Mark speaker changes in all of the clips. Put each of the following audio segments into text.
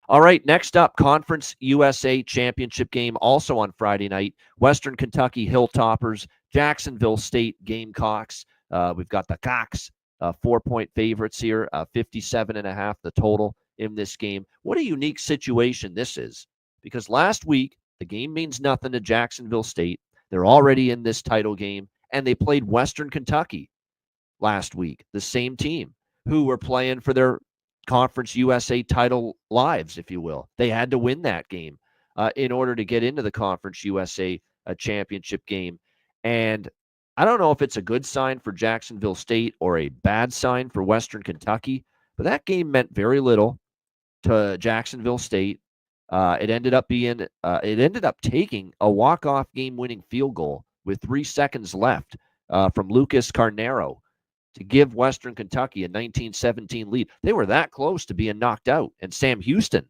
Speaker 1: All right, next up, Conference USA Championship game, also on Friday night. Western Kentucky Hilltoppers, Jacksonville State Gamecocks. We've got the Cocks, 4-point favorites here, 57.5 the total in this game. What a unique situation this is, because last week, the game means nothing to Jacksonville State. They're already in this title game, and they played Western Kentucky last week, the same team who were playing for their Conference USA title lives, if you will. They had to win that game in order to get into the Conference USA championship game. And I don't know if it's a good sign for Jacksonville State or a bad sign for Western Kentucky, but that game meant very little to Jacksonville State. It ended up taking a walk-off game-winning field goal with 3 seconds left from Lucas Carnero to give Western Kentucky a 19-17 lead. They were that close to being knocked out, and Sam Houston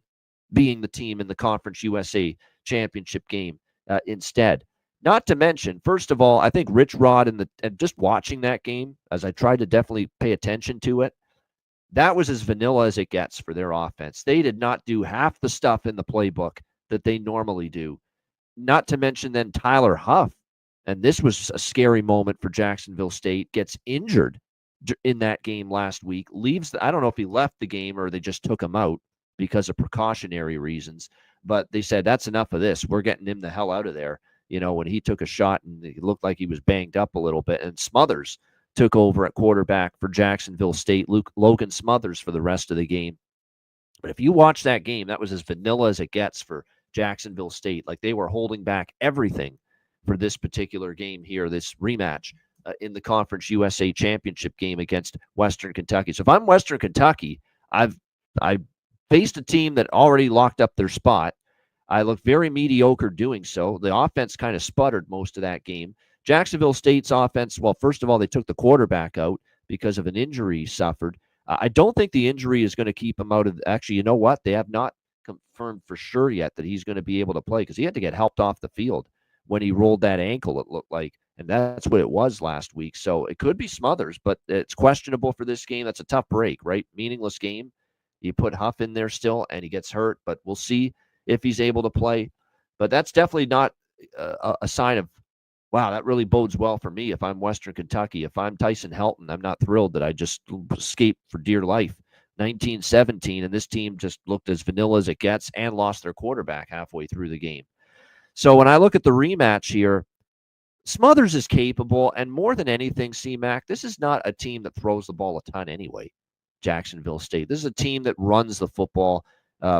Speaker 1: being the team in the Conference USA championship game instead. Not to mention, first of all, I think Rich Rod and just watching that game, as I tried to definitely pay attention to it, that was as vanilla as it gets for their offense. They did not do half the stuff in the playbook that they normally do. Not to mention then Tyler Huff, and this was a scary moment for Jacksonville State, gets injured in that game last week, I don't know if he left the game or they just took him out because of precautionary reasons, but they said, that's enough of this. We're getting him the hell out of there. When he took a shot and it looked like he was banged up a little bit, and Smothers took over at quarterback for Jacksonville State, Logan Smothers, for the rest of the game. But if you watch that game, that was as vanilla as it gets for Jacksonville State. Like, they were holding back everything for this particular game here, this rematch in the Conference USA championship game against Western Kentucky. So if I'm Western Kentucky, I faced a team that already locked up their spot. I looked very mediocre doing so. The offense kind of sputtered most of that game. Jacksonville State's offense, well, first of all, they took the quarterback out because of an injury he suffered. I don't think the injury is going to keep him out of, actually, you know what? They have not confirmed for sure yet that he's going to be able to play, because he had to get helped off the field when he rolled that ankle, it looked like. And that's what it was last week. So it could be Smothers, but it's questionable for this game. That's a tough break, right? Meaningless game. You put Huff in there still, and he gets hurt, but we'll see if he's able to play. But that's definitely not a sign of, wow, that really bodes well for me if I'm Western Kentucky. If I'm Tyson Helton, I'm not thrilled that I just escaped for dear life. 19-17, and this team just looked as vanilla as it gets and lost their quarterback halfway through the game. So when I look at the rematch here, Smothers is capable, and more than anything, C-Mac, this is not a team that throws the ball a ton anyway, Jacksonville State. This is a team that runs the football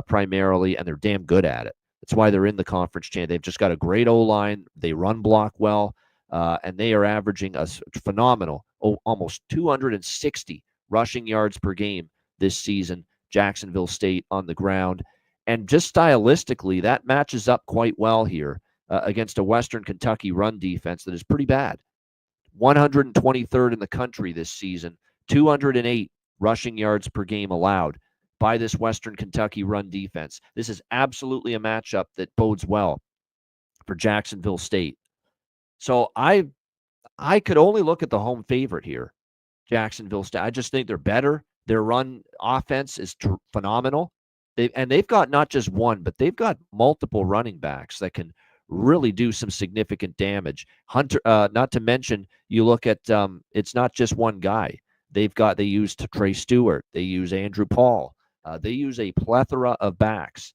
Speaker 1: primarily, and they're damn good at it. That's why they're in the conference chain. They've just got a great O-line. They run block well, and they are averaging a phenomenal, almost 260 rushing yards per game this season, Jacksonville State on the ground. And just stylistically, that matches up quite well here against a Western Kentucky run defense that is pretty bad. 123rd in the country this season, 208 rushing yards per game allowed by this Western Kentucky run defense. This is absolutely a matchup that bodes well for Jacksonville State. So I could only look at the home favorite here, Jacksonville State. I just think they're better. Their run offense is phenomenal. They've got not just one, but they've got multiple running backs that can really do some significant damage. Hunter, not to mention, you look at it's not just one guy. They use Trey Stewart. They use Andrew Paul. They use a plethora of backs,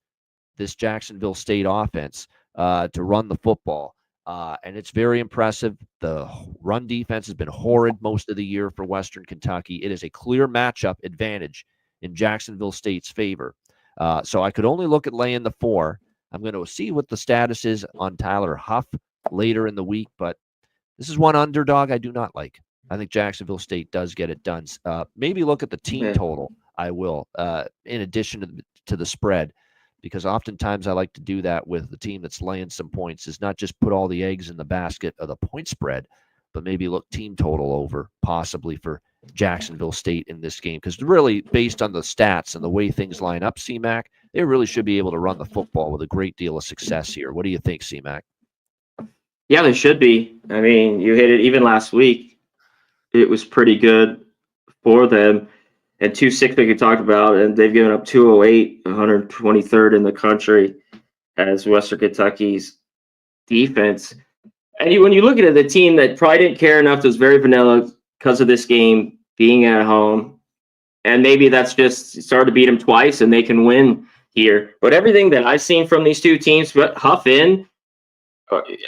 Speaker 1: this Jacksonville State offense, to run the football. And it's very impressive. The run defense has been horrid most of the year for Western Kentucky. It is a clear matchup advantage in Jacksonville State's favor. So I could only look at laying the 4. I'm going to see what the status is on Tyler Huff later in the week, but this is one underdog I do not like. I think Jacksonville State does get it done. Maybe look at the team total. I will, in addition to the spread, because oftentimes I like to do that with the team that's laying some points, is not just put all the eggs in the basket of the point spread, but maybe look team total over possibly for Jacksonville State in this game. Because really, based on the stats and the way things line up, C-Mac, they really should be able to run the football with a great deal of success here. What do you think, C-Mac?
Speaker 2: Yeah, they should be. I mean, you hit it even last week. It was pretty good for them. and 2-6 we could talk about, and they've given up 208, 123rd in the country as Western Kentucky's defense. And when you look at it, the team that probably didn't care enough, was very vanilla because of this game being at home. And maybe that's just started to beat them twice and they can win here. But everything that I've seen from these two teams, but Huff in,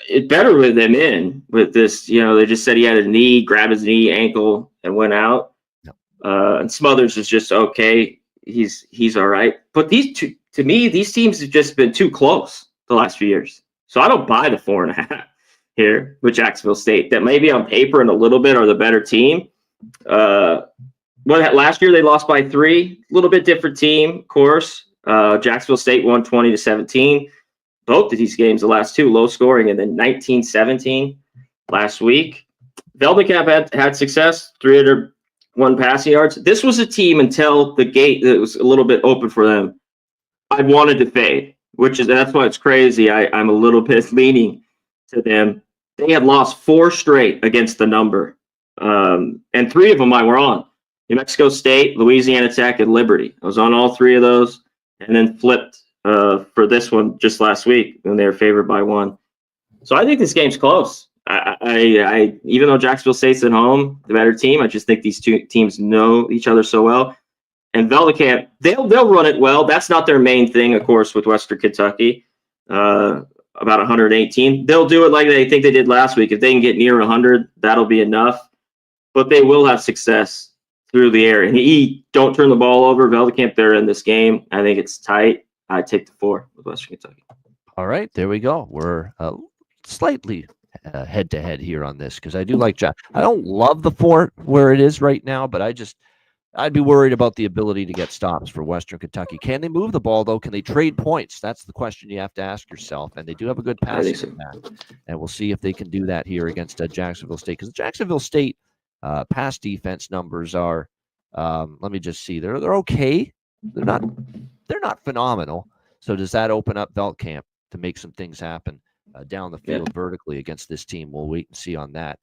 Speaker 2: it's better with them in with this. They just said he had a knee, grabbed his knee, ankle, and went out. And Smothers is just okay. He's all right. But these two, to me, these teams have just been too close the last few years. So I don't buy the 4.5 here with Jacksonville State. That maybe on paper and a little bit are the better team. Last year they lost by 3. A little bit different team, of course. Jacksonville State won 20-17. Both of these games, the last two, low scoring, and then 19-17 last week. Veldecamp had success, 301 passing yards. This was a team until the gate that was a little bit open for them. I wanted to fade, that's why it's crazy. I'm a little bit leaning to them. They had lost 4 straight against the number, and 3 of them I were on. New Mexico State, Louisiana Tech, and Liberty. I was on all 3 of those, and then flipped for this one just last week when they were favored by 1. So I think this game's close. I even though Jacksonville State's at home, the better team, I just think these two teams know each other so well. And Veldecamp, they'll run it well. That's not their main thing, of course, with Western Kentucky. About 118. They'll do it like they think they did last week. If they can get near 100, that'll be enough. But they will have success through the air. And don't turn the ball over. Veldecamp, they're in this game. I think it's tight. I take the 4 with Western Kentucky.
Speaker 1: All right, there we go. We're slightly head-to-head here on this because I do like Jack. I don't love the 4 where it is right now, but I'd be worried about the ability to get stops for Western Kentucky. Can they move the ball, though? Can they trade points? That's the question you have to ask yourself. And they do have a good passing attack. And we'll see if they can do that here against Jacksonville State. Because Jacksonville State pass defense numbers are, let me just see. They're okay. They're not phenomenal. So does that open up Veldecamp to make some things happen down the field vertically against this team? We'll wait and see on that.